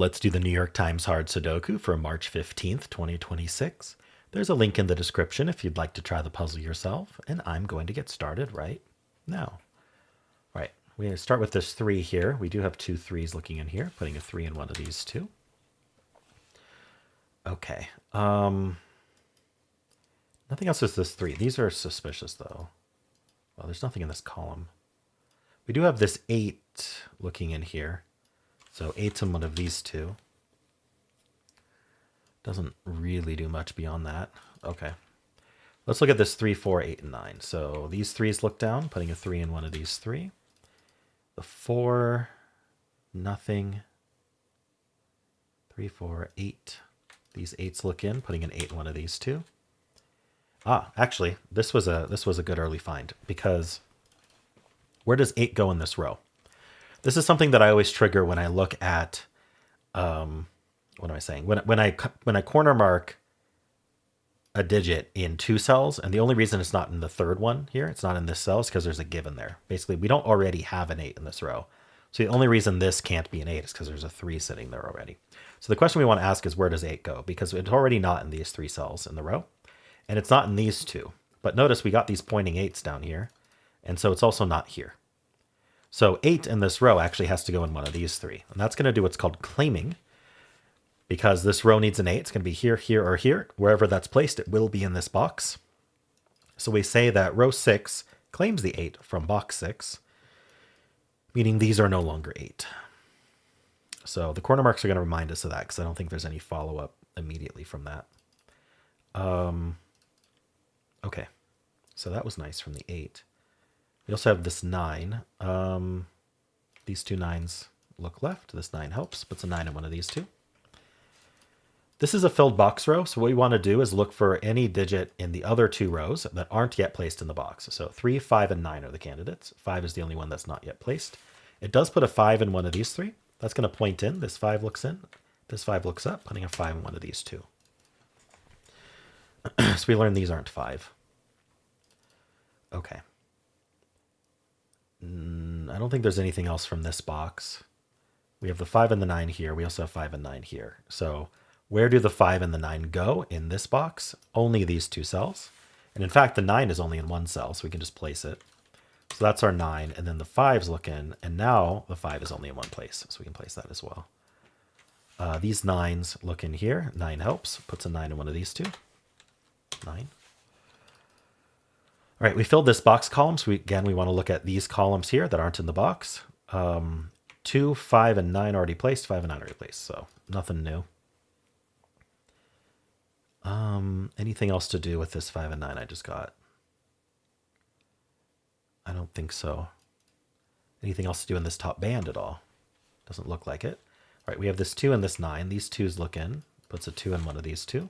Let's do the New York Times Hard Sudoku for March 15th, 2026. There's a link in the description if you'd like to try the puzzle yourself, and I'm going to get started right now. Right, we start with this 3 here. We do have 2 3s looking in here, putting a 3 in one of these two. Okay. Nothing else is this 3. These are suspicious, though. Well, there's nothing in this column. We do have this 8 looking in here. So 8's in one of these two. Doesn't really do much beyond that. Okay. Let's look at this 3, 4, 8, and 9. So these 3's look down, putting a 3 in one of these 3. The 4, nothing. 3, 4, 8. These 8's look in, putting an 8 in one of these two. Actually, this was a good early find, because where does 8 go in this row? This is something that I always trigger when I look at, what am I saying? When I corner mark a digit in 2 cells, and the only reason it's not in the third one here, it's not in this cell, is because there's a given there. Basically, we don't already have an 8 in this row. So the only reason this can't be an 8 is because there's a 3 sitting there already. So the question we want to ask is, where does 8 go? Because it's already not in these 3 cells in the row, and it's not in these 2. But notice we got these pointing 8's down here, and so it's also not here. So 8 in this row actually has to go in one of these 3. And that's going to do what's called claiming, because this row needs an 8. It's going to be here, here, or here. Wherever that's placed, it will be in this box. So we say that row 6 claims the 8 from box 6, meaning these are no longer 8. So the corner marks are going to remind us of that, because I don't think there's any follow-up immediately from that. Okay, so that was nice from the 8. We also have this 9. These 2 9's look left. This 9 helps. Puts a 9 in one of these 2. This is a filled box row. So what we want to do is look for any digit in the other 2 rows that aren't yet placed in the box. So 3, 5, and 9 are the candidates. 5 is the only one that's not yet placed. It does put a 5 in one of these 3. That's going to point in. This 5 looks in. This 5 looks up, putting a 5 in one of these 2. So we learned these aren't 5. Okay. I don't think there's anything else from this box. We have the 5 and the 9 here. We also have 5 and 9 here. So where do the 5 and the 9 go in this box? Only these 2 cells. And in fact, the 9 is only in 1 cell, so we can just place it. So that's our 9. And then the 5's look in. And now the 5 is only in one place, so we can place that as well. These 9's look in here. 9 helps. Puts a 9 in one of these 2. 9. All right, we filled this box column. So we want to look at these columns here that aren't in the box. 2, 5, and 9 already placed. 5 and 9 already placed, so nothing new. Anything else to do with this 5 and 9 I just got? I don't think so. Anything else to do in this top band at all? Doesn't look like it. All right, we have this 2 and this 9. These 2's look in. Puts a 2 in one of these 2.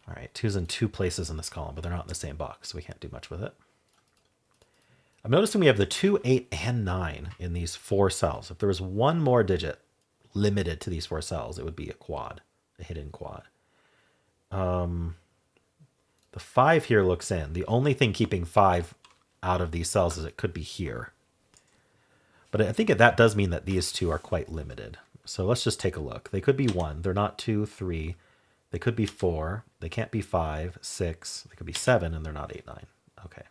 All right, 2's in 2 places in this column, but they're not in the same box, so we can't do much with it. I'm noticing we have the 2, 8, and 9 in these 4 cells. If there was one more digit limited to these 4 cells, it would be a quad, a hidden quad. The 5 here looks in. The only thing keeping 5 out of these cells is it could be here. But I think that does mean that these 2 are quite limited. So let's just take a look. They could be 1. They're not 2, 3. They could be 4. They can't be 5, 6. They could be 7, and they're not 8, 9. Okay.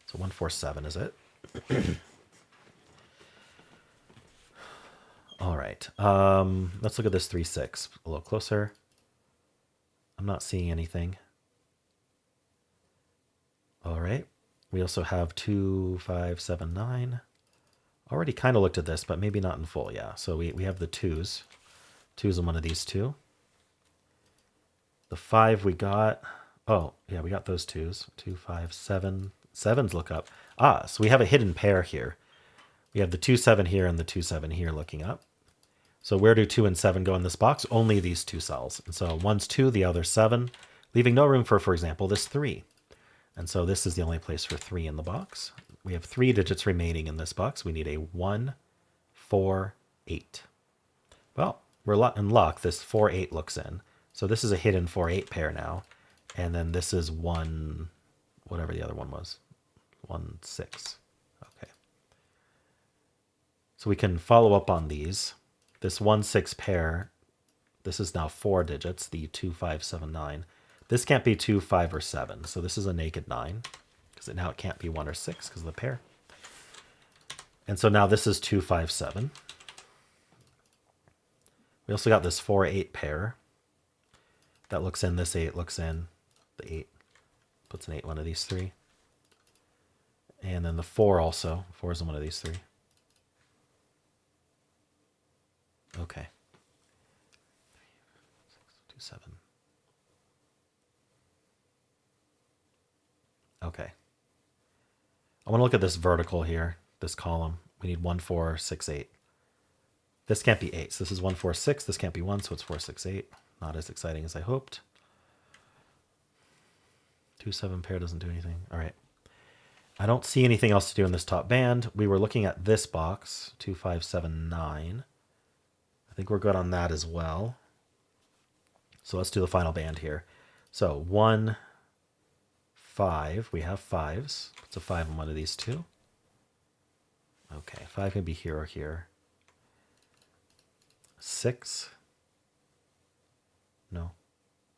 So 1, 4, 7 is it. All right. Let's look at this 3, 6 a little closer. I'm not seeing anything. All right. We also have 2, 5, 7, 9. Already kind of looked at this, but maybe not in full. Yeah. So we have the 2's. 2's in one of these 2. The 5 we got. Oh, yeah, we got those 2's. 2, 5, 7. 7's look up. So we have a hidden pair here. We have the 2, 7 here and the 2, 7 here looking up. So where do 2 and 7 go in this box? Only these 2 cells. And so one's 2, the other's 7, leaving no room for example, this 3. And so this is the only place for 3 in the box. We have 3 digits remaining in this box. We need a 1, 4, 8. Well, we're in luck. This 4, 8 looks in. So this is a hidden 4, 8 pair now. And then this is 1, whatever the other one was. 1, 6. Okay. So we can follow up on these. This 1, 6 pair, this is now 4 digits, the 2, 5, 7, 9. This can't be 2, 5, or 7. So this is a naked 9 because now it can't be 1 or 6 because of the pair. And so now this is 2, 5, 7. We also got this 4, 8 pair. That looks in, this 8 looks in. The 8 puts an 8 one of these three. And then the 4 also. 4 is in one of these three. Okay. 2, 7. Okay. I want to look at this vertical here, this column. We need 1, 4, 6, 8. This can't be 8. So this is 1, 4, 6. This can't be 1, so it's 4, 6, 8. Not as exciting as I hoped. 2, 7 pair doesn't do anything. All right. I don't see anything else to do in this top band. We were looking at this box, 2, 5, 7, 9. I think we're good on that as well. So let's do the final band here. So 1, 5. We have 5s. Puts a 5 in one of these two. Okay, 5 can be here or here. 6. No.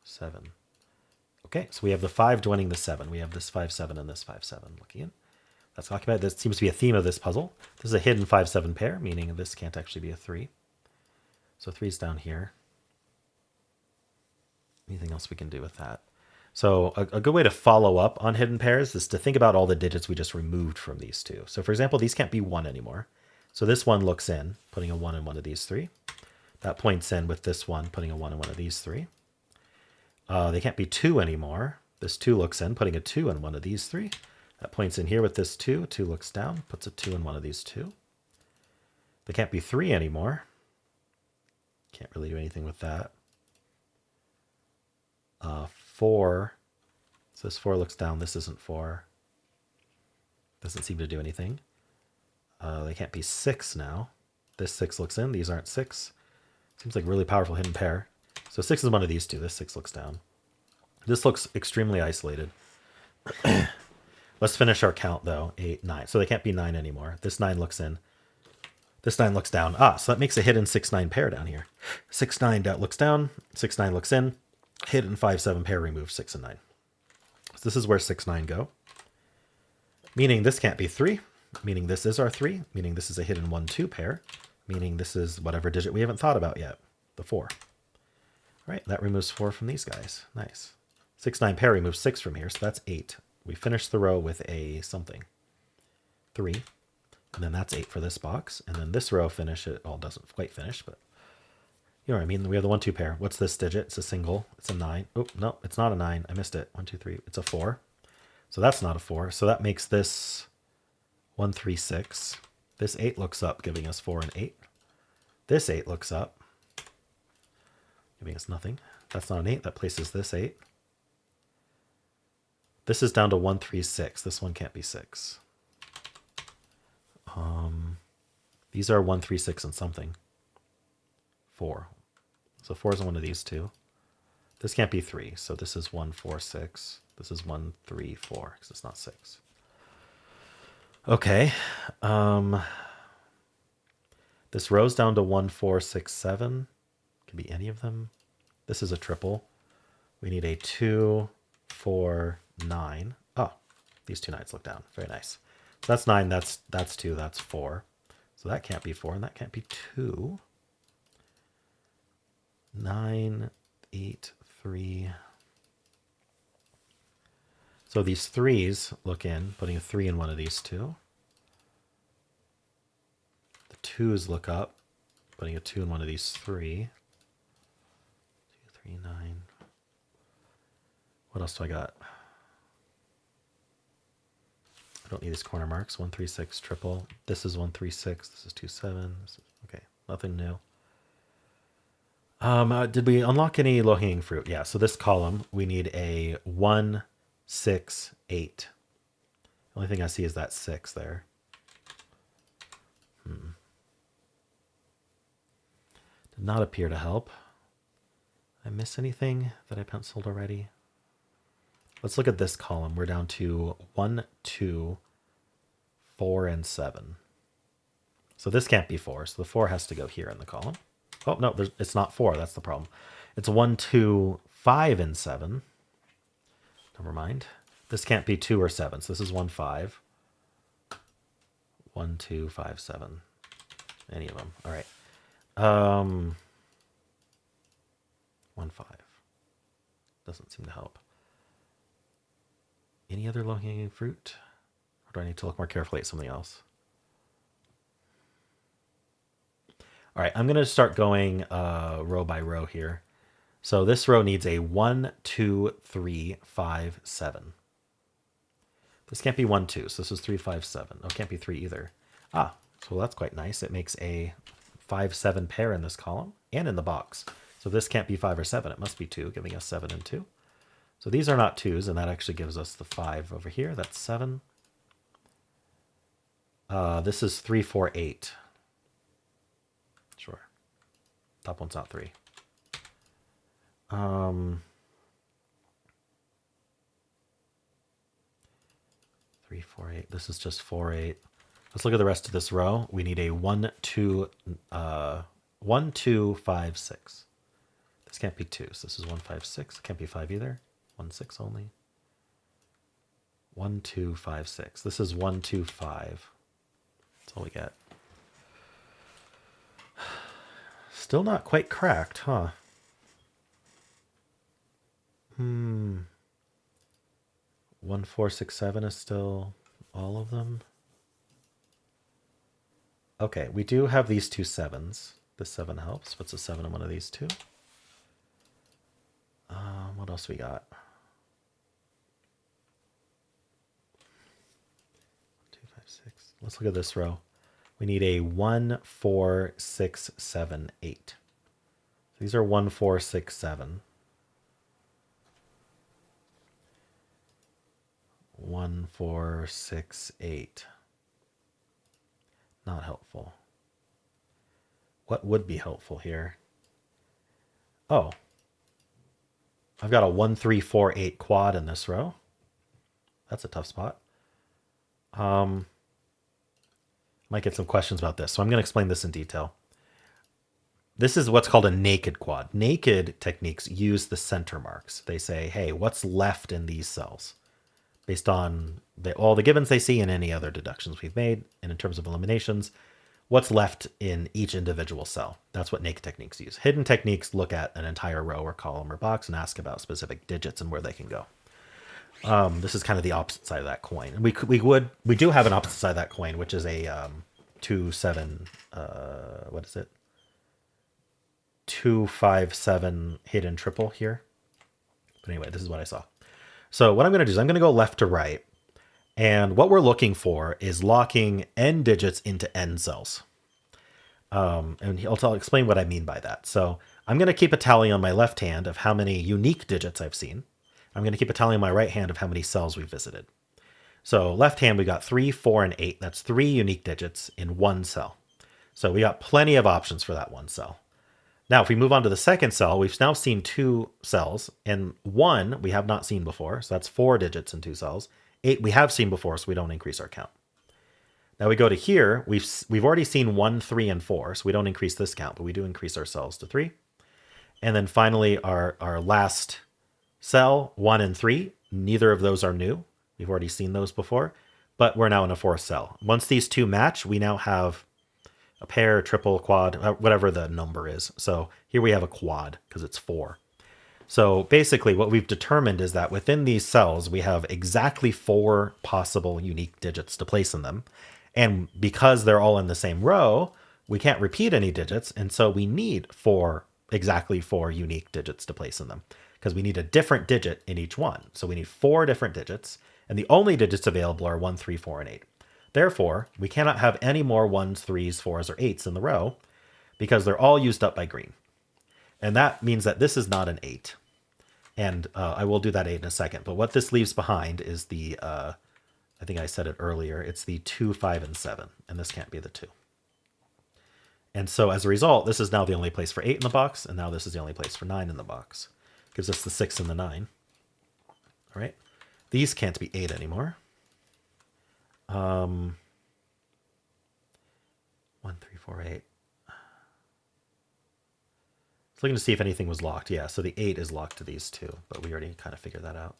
7. Okay, so we have the 5 joining the 7. We have this 5, 7 and this 5, 7 looking in. That's occupied. That seems to be a theme of this puzzle. This is a hidden 5, 7 pair, meaning this can't actually be a 3. So 3's down here. Anything else we can do with that? So a good way to follow up on hidden pairs is to think about all the digits we just removed from these two. So for example, these can't be 1 anymore. So this one looks in, putting a 1 in one of these three. That points in with this one, putting a 1 in one of these three. They can't be 2 anymore. This 2 looks in, putting a 2 in one of these three. That points in here with this 2. 2 looks down, puts a 2 in one of these two. They can't be 3 anymore. Can't really do anything with that. 4. So this 4 looks down. This isn't 4. Doesn't seem to do anything. They can't be 6 now. This 6 looks in. These aren't 6. Seems like a really powerful hidden pair. So 6 is one of these two. This 6 looks down. This looks extremely isolated. Let's finish our count, though. 8, 9. So they can't be 9 anymore. This 9 looks in. This 9 looks down. So that makes a hidden 6, 9 pair down here. 6, 9 looks down. 6, 9 looks in. Hidden 5, 7 pair removes 6 and 9. So this is where 6, 9 go. Meaning this can't be 3. Meaning this is our 3. Meaning this is a hidden 1, 2 pair. Meaning this is whatever digit we haven't thought about yet. The 4. All right, that removes 4 from these guys. Nice. 6, 9 pair removes 6 from here, so that's 8. We finish the row with a something. 3. And then that's 8 for this box. And then this row finish it. Well, it doesn't quite finish, but you know what I mean? We have the 1, 2 pair. What's this digit? It's a single. It's a 9. Oh, no, it's not a 9. I missed it. 1, 2, 3. It's a 4. So that's not a 4. So that makes this 1, 3, 6. This 8 looks up, giving us 4 and 8. This 8 looks up, giving us nothing. That's not an 8. That places this 8. This is down to 1, 3, 6. This one can't be 6. These are 1, 3, 6 and something. 4. So 4 is one of these two. This can't be 3. So this is 1, 4, 6. This is 1, 3, 4 because it's not 6. Okay. This row's down to 1, 4, 6, 7. Could be any of them. This is a triple. We need a 2, 4, 9. Oh, these two 9s look down. Very nice. So that's 9. That's 2. That's 4. So that can't be 4, and that can't be 2. 9, 8, 3. So these 3s look in, putting a 3 in one of these two. The 2s look up, putting a 2 in one of these 3. 2, 3, 9. What else do I got? I don't need these corner marks. 1, 3, 6, triple. This is 1, 3, 6. This is 2, 7. Okay, nothing new. Did we unlock any low-hanging fruit? Yeah, so this column, we need a 1, 6, 8. The only thing I see is that 6 there. Did not appear to help. Did I miss anything that I penciled already? Let's look at this column. We're down to 1, 2, 4, and 7. So this can't be 4. So the 4 has to go here in the column. Oh, no, it's not 4. That's the problem. It's 1, 2, 5, and 7. Never mind. This can't be 2 or 7. So this is 1, 5. 1, 2, 5, 7. Any of them. All right. 1, 5. Doesn't seem to help. Any other low-hanging fruit? Or do I need to look more carefully at something else? All right, I'm going to start going row by row here. So this row needs a 1, 2, 3, 5, 7. This can't be 1, 2, so this is 3, 5, 7. Oh, it can't be 3 either. Ah, so that's quite nice. It makes a 5, 7 pair in this column and in the box. So this can't be 5 or 7. It must be 2, giving us 7 and 2. So these are not 2s, and that actually gives us the 5 over here. That's 7. This is 3, 4, 8. Sure. Top one's not 3. 3, 4, 8. This is just 4, 8. Let's look at the rest of this row. We need a 1, 2, 1, 2, 5, 6. This can't be 2. So this is 1, 5, 6. It can't be 5 either. 1, 6 only. 1, 2, 5, 6. This is 1, 2, 5. That's all we get. Still not quite cracked, huh? 1, 4, 6, 7 is still all of them. Okay, we do have these 2 7s. This 7 helps. What's a 7 in one of these two? What else we got? 2, 5, 6. Let's look at this row. We need a 1, 4, 6, 7, 8. These are 1, 4, 6, 7. 1, 4, 6, 8. Not helpful. What would be helpful here? Oh. I've got a 1, 3, 4, 8 quad in this row. That's a tough spot. Might get some questions about this, so I'm going to explain this in detail. This is what's called a naked quad. Naked techniques use the center marks. They say, hey, what's left in these cells? Based on all the givens they see and any other deductions we've made, and in terms of eliminations, what's left in each individual cell. That's what naked techniques use. Hidden techniques look at an entire row or column or box and ask about specific digits and where they can go. This is kind of the opposite side of that coin. And we do have an opposite side of that coin, which is a 2, 7, what is it? 2, 5, 7 hidden triple here. But anyway, this is what I saw. So what I'm going to do is I'm going to go left to right. And what we're looking for is locking n digits into n cells. And I'll explain what I mean by that. So I'm going to keep a tally on my left hand of how many unique digits I've seen. I'm going to keep a tally on my right hand of how many cells we've visited. So left hand, we got 3, 4, and 8. That's 3 unique digits in one cell. So we got plenty of options for that one cell. Now, if we move on to the second cell, we've now seen 2 cells, and 1 we have not seen before. So that's 4 digits in 2 cells. 8 we have seen before, so we don't increase our count. Now we go to here. We've already seen 1, 3, and 4, so we don't increase this count, but we do increase our cells to 3. And then finally, our last cell, 1 and 3, neither of those are new. We've already seen those before, but we're now in a 4th cell. Once these 2 match, we now have a pair, triple, quad, whatever the number is. So here we have a quad because it's 4. So basically what we've determined is that within these cells, we have exactly 4 possible unique digits to place in them. And because they're all in the same row, we can't repeat any digits. And so we need exactly 4 unique digits to place in them because we need a different digit in each one. So we need 4 different digits. And the only digits available are 1, 3, 4, and 8. Therefore, we cannot have any more 1s, 3s, 4s, or 8s in the row because they're all used up by green. And that means that this is not an 8. And I will do that 8 in a second. But what this leaves behind is the, I think I said it earlier, it's the 2, 5, and 7. And this can't be the 2. And so as a result, this is now the only place for 8 in the box. And now this is the only place for 9 in the box. Gives us the 6 and the 9. All right. These can't be 8 anymore. 1, 1, 3, 4, 8. It's looking to see if anything was locked. Yeah, so the 8 is locked to these two, but we already kind of figured that out.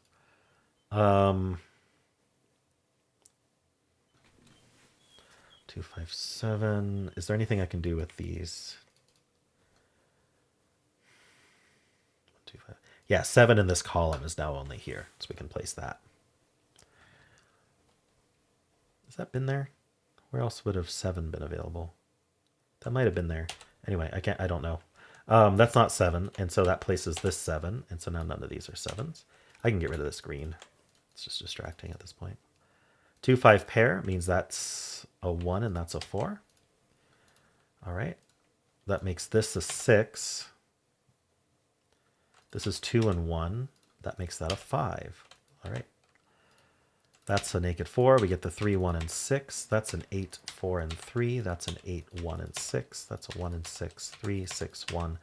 2, 5, 7. Is there anything I can do with these? 2, 5. Yeah, 7 in this column is now only here, so we can place that. Has that been there? Where else would have 7 been available? That might have been there. Anyway, I don't know. That's not 7, and so that places this 7, and so now none of these are 7s. I can get rid of this green. It's just distracting at this point. 2, 5 pair means that's a 1 and that's a 4. All right. That makes this a 6. This is 2 and 1. That makes that a 5. All right. That's a naked 4. We get the 3, 1, and 6. That's an 8, 4, and 3. That's an 8, 1, and 6. That's a 1 and 6, 3, 6, 1.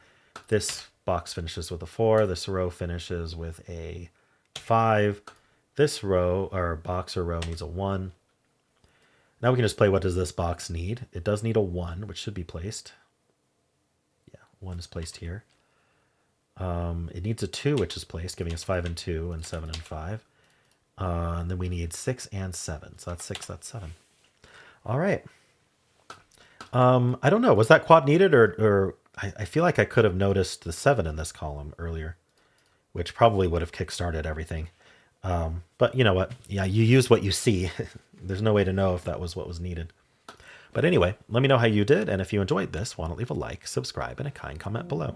This box finishes with a 4. This row finishes with a 5. This row, or box or row, needs a 1. Now we can just play what does this box need. It does need a 1, which should be placed. Yeah, 1 is placed here. It needs a 2, which is placed, giving us 5 and 2 and 7 and 5. And then we need 6 and 7. So that's 6, that's 7. All right. I don't know. Was that quad needed, or I feel like I could have noticed the 7 in this column earlier, which probably would have kickstarted everything. But you know what? Yeah, you use what you see. There's no way to know if that was what was needed. But anyway, let me know how you did. And if you enjoyed this, why don't leave a like, subscribe, and a kind comment below.